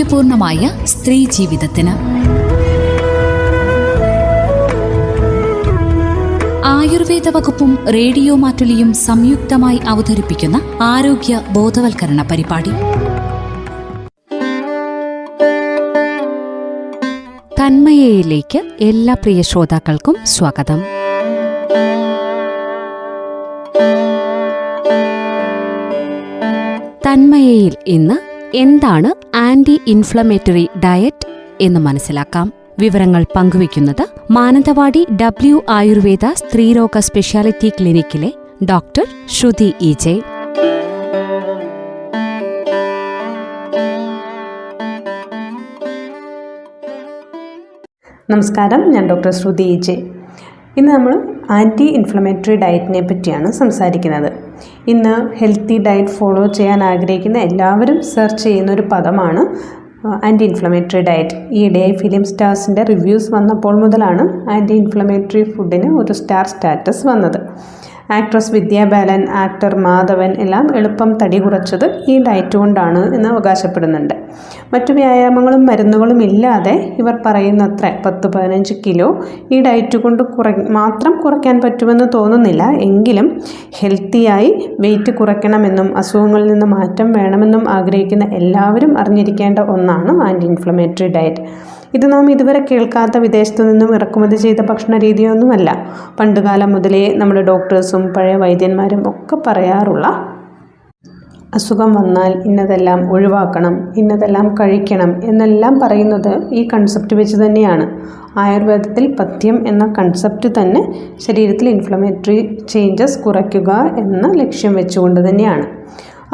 ആരോഗ്യപൂർണമായ സ്ത്രീ ജീവിതത്തിന് ആയുർവേദ വകുപ്പും റേഡിയോ മാറ്റുലിയും സംയുക്തമായി അവതരിപ്പിക്കുന്ന ആരോഗ്യ ബോധവൽക്കരണ പരിപാടി. തന്മയയിലേക്ക് എല്ലാ പ്രിയ ശ്രോതാക്കൾക്കും സ്വാഗതം. തന്മയയിൽ ഇന്ന് എന്താണ് ആന്റി ഇൻഫ്ലമേറ്ററി ഡയറ്റ് എന്ന് മനസ്സിലാക്കാം. വിവരങ്ങൾ പങ്കുവയ്ക്കുന്നത് മാനന്തവാടി W ആയുർവേദ സ്ത്രീരോഗ സ്പെഷ്യാലിറ്റി ക്ലിനിക്കിലെ ഡോക്ടർ ശ്രുതി EJ. നമസ്കാരം, ഞാൻ ഡോക്ടർ ശ്രുതി EJ. ഇന്ന് നമ്മൾ ആൻറ്റി ഇൻഫ്ലമേറ്ററി ഡയറ്റിനെ പറ്റിയാണ് സംസാരിക്കുന്നത്. ഇന്ന് ഹെൽത്തി ഡയറ്റ് ഫോളോ ചെയ്യാൻ ആഗ്രഹിക്കുന്ന എല്ലാവരും സെർച്ച് ചെയ്യുന്ന ഒരു പദമാണ് ആൻറ്റി ഇൻഫ്ലമേറ്ററി ഡയറ്റ്. ഈയിടെയായി ഫിലിം സ്റ്റാർസിൻ്റെ റിവ്യൂസ് വന്നപ്പോൾ മുതലാണ് ആൻറ്റി ഇൻഫ്ലമേറ്ററി ഫുഡിന് ഒരു സ്റ്റാർ സ്റ്റാറ്റസ് വന്നത്. ആക്ട്രസ് വിദ്യാ ബാലൻ, ആക്ടർ മാധവൻ എല്ലാം എളുപ്പം തടി കുറച്ചത് ഈ ഡയറ്റ് കൊണ്ടാണ് എന്ന് അവകാശപ്പെടുന്നുണ്ട്. മറ്റു വ്യായാമങ്ങളും മരുന്നുകളും ഇല്ലാതെ ഇവർ പറയുന്നത്ര 10-15 കിലോ ഈ ഡയറ്റ് കൊണ്ട് മാത്രം കുറയ്ക്കാൻ പറ്റുമെന്ന് തോന്നുന്നില്ല. എങ്കിലും ഹെൽത്തിയായി വെയിറ്റ് കുറയ്ക്കണമെന്നും അസുഖങ്ങളിൽ നിന്ന് മാറ്റം വേണമെന്നും ആഗ്രഹിക്കുന്ന എല്ലാവരും അറിഞ്ഞിരിക്കേണ്ട ഒന്നാണ് ആൻറ്റി ഇൻഫ്ലമേറ്ററി ഡയറ്റ്. ഇത് നാം ഇതുവരെ കേൾക്കാത്ത, വിദേശത്തു നിന്നും ഇറക്കുമതി ചെയ്ത ഭക്ഷണ രീതിയൊന്നുമല്ല. പണ്ടുകാലം മുതലേ നമ്മുടെ ഡോക്ടേഴ്സും പഴയ വൈദ്യന്മാരും ഒക്കെ പറയാറുള്ള, അസുഖം വന്നാൽ ഇന്നതെല്ലാം ഒഴിവാക്കണം, ഇന്നതെല്ലാം കഴിക്കണം എന്നെല്ലാം പറയുന്നത് ഈ കൺസെപ്റ്റ് വെച്ച് തന്നെയാണ്. ആയുർവേദത്തിൽ പഥ്യം എന്ന കൺസെപ്റ്റ് തന്നെ ശരീരത്തിൽ ഇൻഫ്ലമേറ്ററി ചേഞ്ചസ് കുറയ്ക്കുക എന്ന ലക്ഷ്യം വെച്ചുകൊണ്ട് തന്നെയാണ്.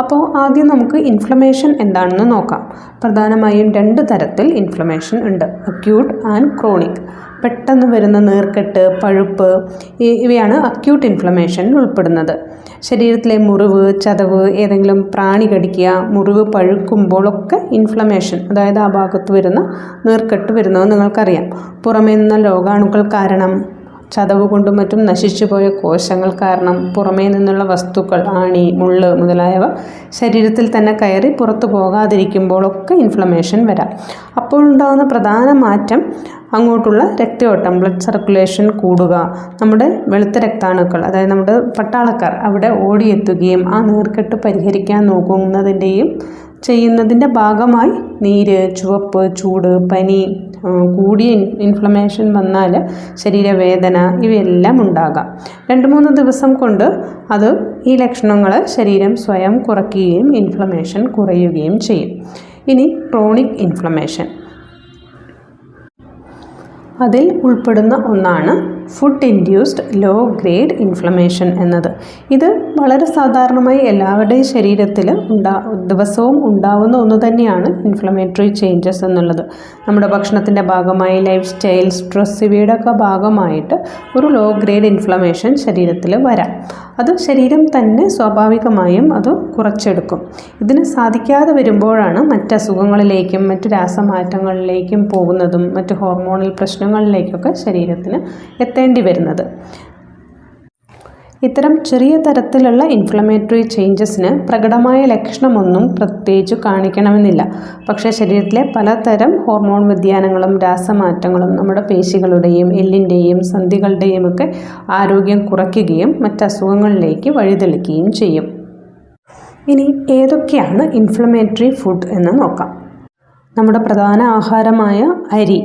അപ്പോൾ ആദ്യം നമുക്ക് ഇൻഫ്ലമേഷൻ എന്താണെന്ന് നോക്കാം. പ്രധാനമായും 2 തരത്തിൽ ഇൻഫ്ലമേഷൻ ഉണ്ട്, അക്യൂട്ട് ആൻഡ് ക്രോണിക്. പെട്ടെന്ന് വരുന്ന നീർക്കെട്ട്, പഴുപ്പ് ഇവയാണ് അക്യൂട്ട് ഇൻഫ്ലമേഷനിൽ ഉൾപ്പെടുന്നത്. ശരീരത്തിലെ മുറിവ്, ചതവ്, ഏതെങ്കിലും പ്രാണി കടിക്കുക, മുറിവ് പഴുക്കുമ്പോഴൊക്കെ ഇൻഫ്ലമേഷൻ, അതായത് ആ ഭാഗത്ത് വരുന്ന നീർക്കെട്ട് വരുന്നത് നിങ്ങൾക്കറിയാം. പുറമേ നിന്ന രോഗാണുക്കൾ കാരണം, ചതവ് കൊണ്ടും മറ്റും നശിച്ചുപോയ കോശങ്ങൾ കാരണം, പുറമേ നിന്നുള്ള വസ്തുക്കൾ, ആണി, മുള്ള് മുതലായവ ശരീരത്തിൽ തന്നെ കയറി പുറത്തു പോകാതിരിക്കുമ്പോഴൊക്കെ ഇൻഫ്ലമേഷൻ വരാം. അപ്പോഴുണ്ടാകുന്ന പ്രധാന മാറ്റം അങ്ങോട്ടുള്ള രക്തയോട്ടം, ബ്ലഡ് സർക്കുലേഷൻ കൂടുക, നമ്മുടെ വെളുത്ത രക്താണുക്കൾ, അതായത് നമ്മുടെ പട്ടാളക്കാർ അവിടെ ഓടിയെത്തുകയും ആ നീർക്കെട്ട് പരിഹരിക്കാൻ നോക്കുന്നതിൻ്റെയും ചെയ്യുന്നതിൻ്റെ ഭാഗമായി നീര്, ചുവപ്പ്, ചൂട്, പനി, കൂടിയ ഇൻഫ്ലമേഷൻ വന്നാൽ ശരീരവേദന ഇവയെല്ലാം ഉണ്ടാകാം. 2-3 ദിവസം കൊണ്ട് അത് ഈ ലക്ഷണങ്ങൾ ശരീരം സ്വയം കുറയ്ക്കുകയും ഇൻഫ്ലമേഷൻ കുറയുകയും ചെയ്യും. ഇനി ക്രോണിക് ഇൻഫ്ലമേഷൻ, അതിൽ ഉൾപ്പെടുന്ന ഒന്നാണ് food induced low grade inflammation എന്നത്. ഇത് വളരെ സാധാരണമായി എല്ലാവരുടെയും ശരീരത്തിൽ ദിവസവും ഉണ്ടാവുന്ന ഒന്ന് തന്നെയാണ് ഇൻഫ്ലമേറ്ററി ചേഞ്ചസ് എന്നുള്ളത്. നമ്മുടെ ഭക്ഷണത്തിൻ്റെ ഭാഗമായി, ലൈഫ് സ്റ്റൈൽ, സ്ട്രെസ് ഇവയുടെയൊക്കെ ഭാഗമായിട്ട് ഒരു ലോ ഗ്രേഡ് ഇൻഫ്ലമേഷൻ ശരീരത്തിൽ വരാം. അത് ശരീരം തന്നെ സ്വാഭാവികമായും അത് കുറച്ചെടുക്കും. ഇതിന് സാധിക്കാതെ വരുമ്പോഴാണ് മറ്റ് അസുഖങ്ങളിലേക്കും മറ്റു രാസമാറ്റങ്ങളിലേക്കും പോകുന്നതും മറ്റ് ഹോർമോണൽ പ്രശ്നങ്ങളിലേക്കൊക്കെ ശരീരത്തിന് എത്തേണ്ടി വരുന്നത്. ഇത്തരം ചെറിയ തരത്തിലുള്ള ഇൻഫ്ലമേറ്ററി ചേഞ്ചസിന് പ്രകടമായ ലക്ഷണമൊന്നും പ്രത്യേകിച്ച് കാണിക്കണമെന്നില്ല. പക്ഷേ ശരീരത്തിലെ പലതരം ഹോർമോൺ വ്യതിയാനങ്ങളും രാസമാറ്റങ്ങളും നമ്മുടെ പേശികളുടെയും എല്ലിൻ്റെയും സന്ധികളുടെയും ഒക്കെ ആരോഗ്യം കുറയ്ക്കുകയും മറ്റ് അസുഖങ്ങളിലേക്ക് വഴിതെളിക്കുകയും ചെയ്യും. ഇനി ഏതൊക്കെയാണ് ഇൻഫ്ലമേറ്ററി ഫുഡ് എന്ന് നോക്കാം. നമ്മുടെ പ്രധാന ആഹാരമായ അരി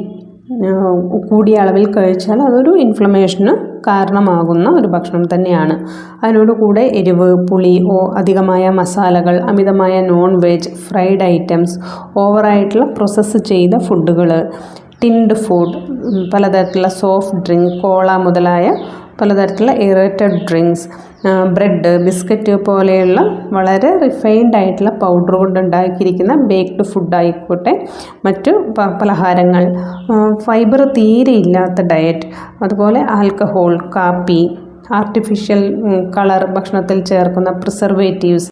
കൂടിയ അളവിൽ കഴിച്ചാൽ അതൊരു ഇൻഫ്ലമേഷന് കാരണമാകുന്ന ഒരു ഭക്ഷണം തന്നെയാണ്. അതിനോട് കൂടെ എരിവ്, പുളി, അധികമായ മസാലകൾ, അമിതമായ നോൺ വെജ്, ഫ്രൈഡ് ഐറ്റംസ്, ഓവറായിട്ടുള്ള പ്രോസസ്സ് ചെയ്ത ഫുഡുകൾ, ടിൻഡ് ഫുഡ്, പലതരത്തിലുള്ള സോഫ്റ്റ് ഡ്രിങ്ക്, കോള മുതലായ പലതരത്തിലുള്ള എയറേറ്റഡ് ഡ്രിങ്ക്സ്, ബ്രെഡ്, ബിസ്ക്കറ്റ് പോലെയുള്ള വളരെ റിഫൈൻഡ് ആയിട്ടുള്ള പൗഡർ കൊണ്ട് ഉണ്ടാക്കിയിരിക്കുന്ന ബേക്ക്ഡ് ഫുഡ് ആയിക്കോട്ടെ, മറ്റു പലഹാരങ്ങൾ, ഫൈബർ തീരെ ഇല്ലാത്ത ഡയറ്റ്, അതുപോലെ ആൽക്കഹോൾ, കാപ്പി, ആർട്ടിഫിഷ്യൽ കളർ ഭക്ഷണത്തിൽ ചേർക്കുന്ന പ്രിസർവേറ്റീവ്സ്,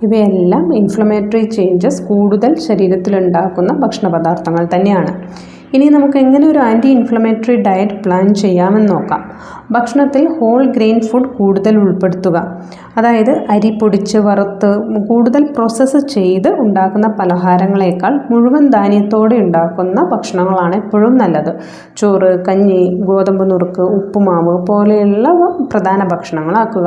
ഇവയെല്ലാം ഇൻഫ്ലമേറ്ററി ചേഞ്ചസ് കൂടുതൽ ശരീരത്തിലുണ്ടാക്കുന്ന ഭക്ഷണ പദാർത്ഥങ്ങൾ തന്നെയാണ്. ഇനി നമുക്ക് എങ്ങനെ ഒരു ആൻറ്റി ഇൻഫ്ലമേറ്ററി ഡയറ്റ് പ്ലാൻ ചെയ്യാമെന്ന് നോക്കാം. ഭക്ഷണത്തിൽ ഹോൾ ഗ്രെയിൻ ഫുഡ് കൂടുതൽ ഉൾപ്പെടുത്തുക. അതായത് അരി പൊടിച്ച് വറുത്ത് കൂടുതൽ പ്രോസസ്സ് ചെയ്ത് ഉണ്ടാക്കുന്ന പലഹാരങ്ങളേക്കാൾ മുഴുവൻ ധാന്യത്തോടെ ഉണ്ടാക്കുന്ന ഭക്ഷണങ്ങളാണ് എപ്പോഴും നല്ലത്. ചോറ്, കഞ്ഞി, ഗോതമ്പ് നുറുക്ക്, ഉപ്പുമാവ് പോലെയുള്ളവ പ്രധാന ഭക്ഷണങ്ങളാക്കുക.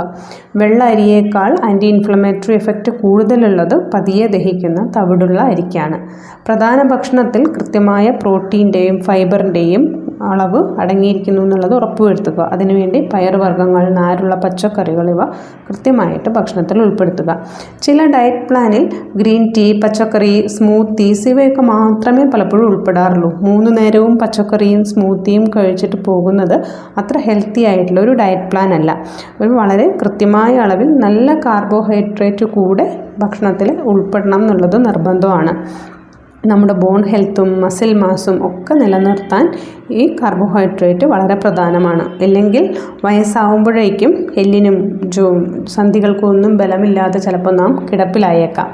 വെള്ള അരിയേക്കാൾ ആൻറ്റി ഇൻഫ്ലമേറ്ററി എഫക്റ്റ് കൂടുതലുള്ളത് പതിയെ ദഹിക്കുന്ന തവിടുള്ള അരിക്കാണ്. പ്രധാന ഭക്ഷണത്തിൽ കൃത്യമായ പ്രോട്ടീൻ്റെയും ഫൈബറിൻ്റെയും അളവ് അടങ്ങിയിരിക്കുന്നു എന്നുള്ളത് ഉറപ്പുവരുത്തുക. അതിനുവേണ്ടി പയറുവർഗ്ഗങ്ങൾ, നാരുള്ള പച്ചക്കറികൾ ഇവ കൃത്യമായിട്ട് ഭക്ഷണത്തിൽ ഉൾപ്പെടുത്തുക. ചില ഡയറ്റ് പ്ലാനിൽ ഗ്രീൻ ടീ, പച്ചക്കറി, സ്മൂത്തീസ് ഇവയൊക്കെ മാത്രമേ പലപ്പോഴും ഉൾപ്പെടാറുള്ളൂ. 3 നേരവും പച്ചക്കറിയും സ്മൂത്തിയും കഴിച്ചിട്ട് പോകുന്നത് അത്ര ഹെൽത്തി ആയിട്ടുള്ള ഒരു ഡയറ്റ് പ്ലാൻ അല്ല. ഒരു വളരെ കൃത്യമായ അളവിൽ നല്ല കാർബോഹൈഡ്രേറ്റ് കൂടെ ഭക്ഷണത്തിൽ ഉൾപ്പെടണം എന്നുള്ളത് നിർബന്ധമാണ്. നമ്മുടെ ബോൺ ഹെൽത്തും മസിൽ മാസും ഒക്കെ നിലനിർത്താൻ ഈ കാർബോഹൈഡ്രേറ്റ് വളരെ പ്രധാനമാണ്. ഇല്ലെങ്കിൽ വയസ്സാവുമ്പോഴേക്കും എല്ലിനും സന്ധികൾക്കും ഒന്നും ബലമില്ലാതെ ചിലപ്പോൾ നാം കിടപ്പിലായേക്കാം.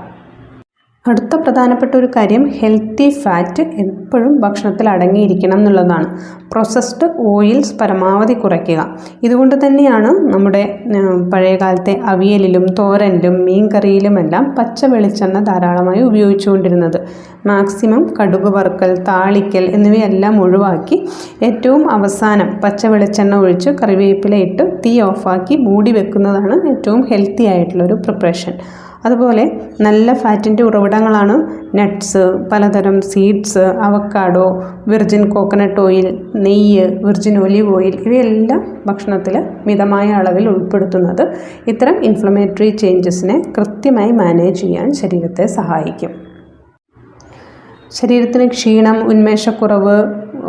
അടുത്ത പ്രധാനപ്പെട്ട ഒരു കാര്യം ഹെൽത്തി ഫാറ്റ് എപ്പോഴും ഭക്ഷണത്തിൽ അടങ്ങിയിരിക്കണം എന്നുള്ളതാണ്. പ്രോസസ്ഡ് ഓയിൽസ് പരമാവധി കുറയ്ക്കുക. ഇതുകൊണ്ട് തന്നെയാണ് നമ്മുടെ പഴയകാലത്തെ അവിയലിലും തോരനിലും മീൻകറിയിലുമെല്ലാം പച്ച വെളിച്ചെണ്ണ ധാരാളമായി ഉപയോഗിച്ചുകൊണ്ടിരുന്നത്. മാക്സിമം കടുക് വറുക്കൽ, താളിക്കൽ എന്നിവയെല്ലാം ഒഴിവാക്കി ഏറ്റവും അവസാനം പച്ച വെളിച്ചെണ്ണ ഒഴിച്ച് കറിവേപ്പില ഇട്ട് തീ ഓഫാക്കി മൂടി വെക്കുന്നതാണ് ഏറ്റവും ഹെൽത്തി ആയിട്ടുള്ളൊരു പ്രിപ്പറേഷൻ. അതുപോലെ നല്ല ഫാറ്റിൻ്റെ ഉറവിടങ്ങളാണ് നട്ട്സ്, പലതരം seeds, avocado, virgin coconut oil, നെയ്യ്, വിർജിൻ ഒലിവ് ഓയിൽ ഇവയെല്ലാം ഭക്ഷണത്തിൽ മിതമായ അളവിൽ ഉൾപ്പെടുത്തുന്നത് ഇത്തരം ഇൻഫ്ലമേറ്ററി ചേഞ്ചസിനെ കൃത്യമായി മാനേജ് ചെയ്യാൻ ശരീരത്തെ സഹായിക്കും. ശരീരത്തിന് ക്ഷീണം, ഉന്മേഷക്കുറവ്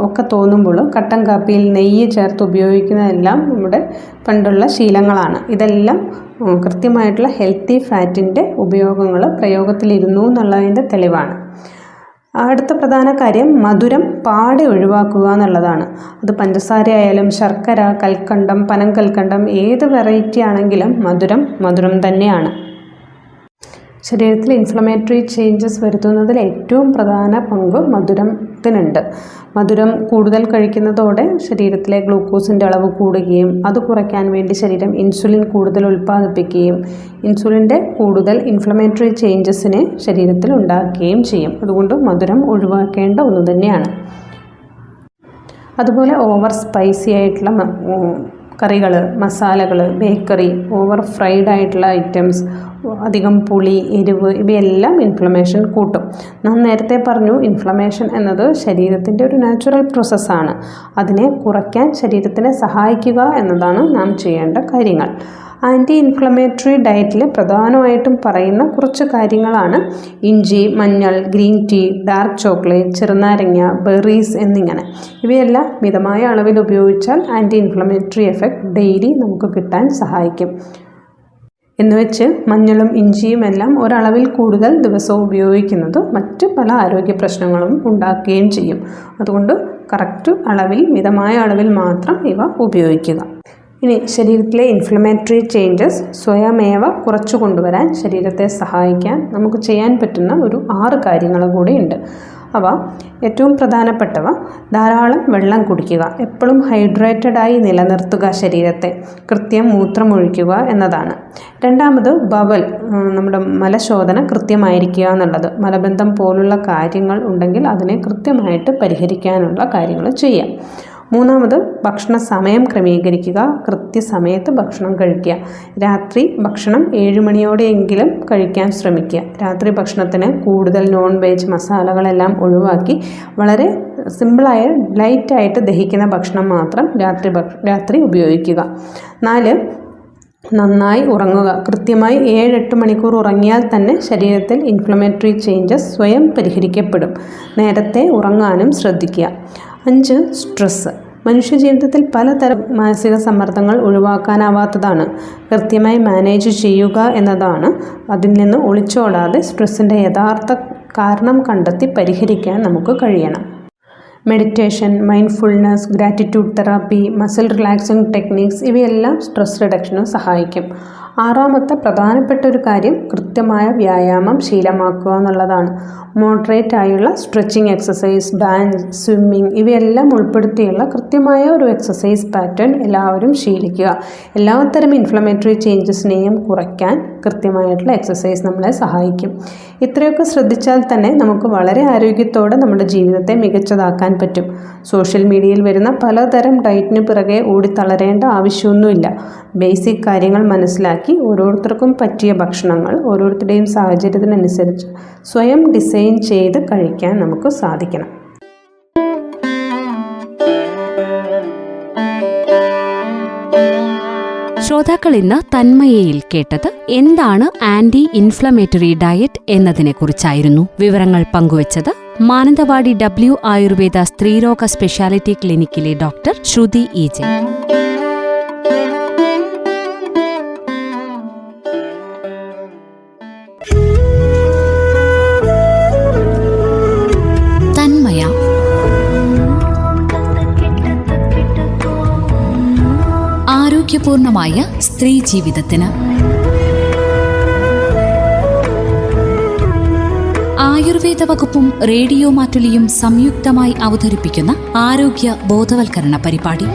ഒക്കെ തോന്നുമ്പോൾ കട്ടൻ കാപ്പിയിൽ നെയ്യ് ചേർത്ത് ഉപയോഗിക്കുന്നതെല്ലാം നമ്മുടെ പണ്ടുള്ള ശീലങ്ങളാണ്. ഇതെല്ലാം കൃത്യമായിട്ടുള്ള ഹെൽത്തി ഫാറ്റിൻ്റെ ഉപയോഗങ്ങൾ പ്രയോഗത്തിലിരുന്നു എന്നുള്ളതിൻ്റെ തെളിവാണ്. അടുത്ത പ്രധാന കാര്യം മധുരം പാടെ ഒഴിവാക്കുക എന്നുള്ളതാണ്. അത് പഞ്ചസാര ആയാലും ശർക്കര, കൽക്കണ്ടം, പനം കൽക്കണ്ടം ഏത് വെറൈറ്റി ആണെങ്കിലും മധുരം തന്നെയാണ്. ശരീരത്തിൽ ഇൻഫ്ലമേറ്ററി ചേഞ്ചസ് വരുത്തുന്നതിൽ ഏറ്റവും പ്രധാന പങ്ക് മധുരത്തിനുണ്ട്. മധുരം കൂടുതൽ കഴിക്കുന്നതോടെ ശരീരത്തിലെ ഗ്ലൂക്കോസിൻ്റെ അളവ് കൂടുകയും അത് കുറയ്ക്കാൻ വേണ്ടി ശരീരം ഇൻസുലിൻ കൂടുതൽ ഉൽപ്പാദിപ്പിക്കുകയും ഇൻസുലിൻ്റെ കൂടുതൽ ഇൻഫ്ലമേറ്ററി ചേഞ്ചസിനെ ശരീരത്തിൽ ഉണ്ടാക്കുകയും ചെയ്യും. അതുകൊണ്ട് മധുരം ഒഴിവാക്കേണ്ട ഒന്ന് തന്നെയാണ്. അതുപോലെ ഓവർ സ്പൈസി ആയിട്ടുള്ള കറികൾ, മസാലകൾ, ബേക്കറി, ഓവർ ഫ്രൈഡ് ആയിട്ടുള്ള ഐറ്റംസ്, അധികം പുളി, എരിവ് ഇവയെല്ലാം ഇൻഫ്ലമേഷൻ കൂട്ടും. നാം നേരത്തെ പറഞ്ഞു ഇൻഫ്ലമേഷൻ എന്നത് ശരീരത്തിൻ്റെ ഒരു നാച്ചുറൽ പ്രോസസ്സാണ്. അതിനെ കുറയ്ക്കാൻ ശരീരത്തിനെ സഹായിക്കുക എന്നതാണ് നാം ചെയ്യേണ്ട കാര്യങ്ങൾ. ആൻറ്റി ഇൻഫ്ലമേറ്ററി ഡയറ്റിൽ പ്രധാനമായിട്ടും പറയുന്ന കുറച്ച് കാര്യങ്ങളാണ് ഇഞ്ചി, മഞ്ഞൾ, ഗ്രീൻ ടീ, ഡാർക്ക് ചോക്ലേറ്റ്, ചെറുനാരങ്ങ, ബെറീസ് എന്നിങ്ങനെ. ഇവയെല്ലാം മിതമായ അളവിൽ ഉപയോഗിച്ചാൽ ആൻറ്റി ഇൻഫ്ലമേറ്ററി എഫക്റ്റ് ഡെയിലി നമുക്ക് കിട്ടാൻ സഹായിക്കും. എന്നുവെച്ച് മഞ്ഞളും ഇഞ്ചിയും എല്ലാം ഒരളവിൽ കൂടുതൽ ദിവസവും ഉപയോഗിക്കുന്നത് മറ്റ് പല ആരോഗ്യ പ്രശ്നങ്ങളും ഉണ്ടാക്കുകയും ചെയ്യും. അതുകൊണ്ട് കറക്റ്റ് അളവിൽ, മിതമായ അളവിൽ മാത്രം ഇവ ഉപയോഗിക്കുക. ഇനി ശരീരത്തിലെ ഇൻഫ്ലമേറ്ററി ചേഞ്ചസ് സ്വയമേവ കുറച്ചു കൊണ്ടുവരാൻ ശരീരത്തെ സഹായിക്കാൻ നമുക്ക് ചെയ്യാൻ പറ്റുന്ന ഒരു 6 കാര്യങ്ങൾ കൂടിയുണ്ട്. അവ ഏറ്റവും പ്രധാനപ്പെട്ടവ ധാരാളം വെള്ളം കുടിക്കുക, എപ്പോഴും ഹൈഡ്രേറ്റഡായി നിലനിർത്തുക ശരീരത്തെ, കൃത്യം മൂത്രമൊഴിക്കുക എന്നതാണ്. രണ്ടാമത് ബവൽ, നമ്മുടെ മലശോധന കൃത്യമായിരിക്കുക എന്നുള്ളത്. മലബന്ധം പോലുള്ള കാര്യങ്ങൾ ഉണ്ടെങ്കിൽ അതിനെ കൃത്യമായിട്ട് പരിഹരിക്കാനുള്ള കാര്യങ്ങൾ ചെയ്യാം. മൂന്നാമത് ഭക്ഷണ സമയം ക്രമീകരിക്കുക, കൃത്യസമയത്ത് ഭക്ഷണം കഴിക്കുക. രാത്രി ഭക്ഷണം 7 മണിയോടെയെങ്കിലും കഴിക്കാൻ ശ്രമിക്കുക. രാത്രി ഭക്ഷണത്തിന് കൂടുതൽ നോൺ വെജ് മസാലകളെല്ലാം ഒഴിവാക്കി വളരെ സിമ്പിളായ ലൈറ്റായിട്ട് ദഹിക്കുന്ന ഭക്ഷണം മാത്രം രാത്രി ഉപയോഗിക്കുക. 4 നന്നായി ഉറങ്ങുക. കൃത്യമായി 7-8 മണിക്കൂർ ഉറങ്ങിയാൽ തന്നെ ശരീരത്തിൽ ഇൻഫ്ലമേറ്ററി ചേഞ്ചസ് സ്വയം പരിഹരിക്കപ്പെടും. നേരത്തെ ഉറങ്ങാനും ശ്രദ്ധിക്കുക. 5 സ്ട്രെസ്സ്. മനുഷ്യജീവിതത്തിൽ പലതരം മാനസിക സമ്മർദ്ദങ്ങൾ ഒഴിവാക്കാനാവാത്തതാണ്. കൃത്യമായി മാനേജ് ചെയ്യുക എന്നതാണ്. അതിൽ നിന്ന് ഒളിച്ചോടാതെ സ്ട്രെസ്സിൻ്റെ യഥാർത്ഥ കാരണം കണ്ടെത്തി പരിഹരിക്കാൻ നമുക്ക് കഴിയണം. Meditation, mindfulness, gratitude therapy, muscle relaxing techniques ഇവയെല്ലാം സ്ട്രെസ് റിഡക്ഷന് സഹായിക്കും. ആറാമത്തെ പ്രധാനപ്പെട്ട ഒരു കാര്യം കൃത്യമായ വ്യായാമം ശീലമാക്കുക എന്നുള്ളതാണ്. മോഡറേറ്റ് ആയുള്ള സ്ട്രെച്ചിങ് എക്സസൈസ്, ഡാൻസ്, സ്വിമ്മിങ് ഇവയെല്ലാം ഉൾപ്പെടുത്തിയുള്ള കൃത്യമായ ഒരു എക്സസൈസ് പാറ്റേൺ എല്ലാവരും ശീലിക്കുക. എല്ലാത്തരം ഇൻഫ്ലമേറ്ററി ചേഞ്ചസിനെയും കുറയ്ക്കാൻ കൃത്യമായിട്ടുള്ള എക്സസൈസ് നമ്മളെ സഹായിക്കും. ഇത്രയൊക്കെ ശ്രദ്ധിച്ചാൽ തന്നെ നമുക്ക് വളരെ ആരോഗ്യത്തോടെ നമ്മുടെ ജീവിതത്തെ മികച്ചതാക്കാൻ പറ്റും. സോഷ്യൽ മീഡിയയിൽ വരുന്ന പലതരം ഡയറ്റിന് പിറകെ ഓടിത്തളരേണ്ട ആവശ്യമൊന്നുമില്ല. ബേസിക് കാര്യങ്ങൾ മനസ്സിലാക്കി ഓരോരുത്തർക്കും പറ്റിയ ഭക്ഷണങ്ങൾ ഓരോരുത്തരുടെയും സാഹചര്യത്തിനനുസരിച്ച് സ്വയം ഡിസൈൻ ചെയ്ത് കഴിക്കാൻ നമുക്ക് സാധിക്കണം. ശ്രോതാക്കൾ ഇന്ന് തന്മയയിൽ കേട്ടത് എന്താണ് ആന്റി ഇൻഫ്ലമേറ്ററി ഡയറ്റ് എന്നതിനെക്കുറിച്ചായിരുന്നു. വിവരങ്ങൾ പങ്കുവച്ചത് മാനന്തവാടി W ആയുർവേദ സ്ത്രീരോഗ സ്പെഷ്യാലിറ്റി ക്ലിനിക്കിലെ ഡോക്ടർ ശ്രുതി EJ. തന്മയ ആരോഗ്യപൂർണമായ സ്ത്രീ ജീവിതത്തിന് ആയുർവേദ വകുപ്പും റേഡിയോ മാറ്റുലിയും സംയുക്തമായി അവതരിപ്പിക്കുന്ന ആരോഗ്യ ബോധവൽക്കരണ പരിപാടി.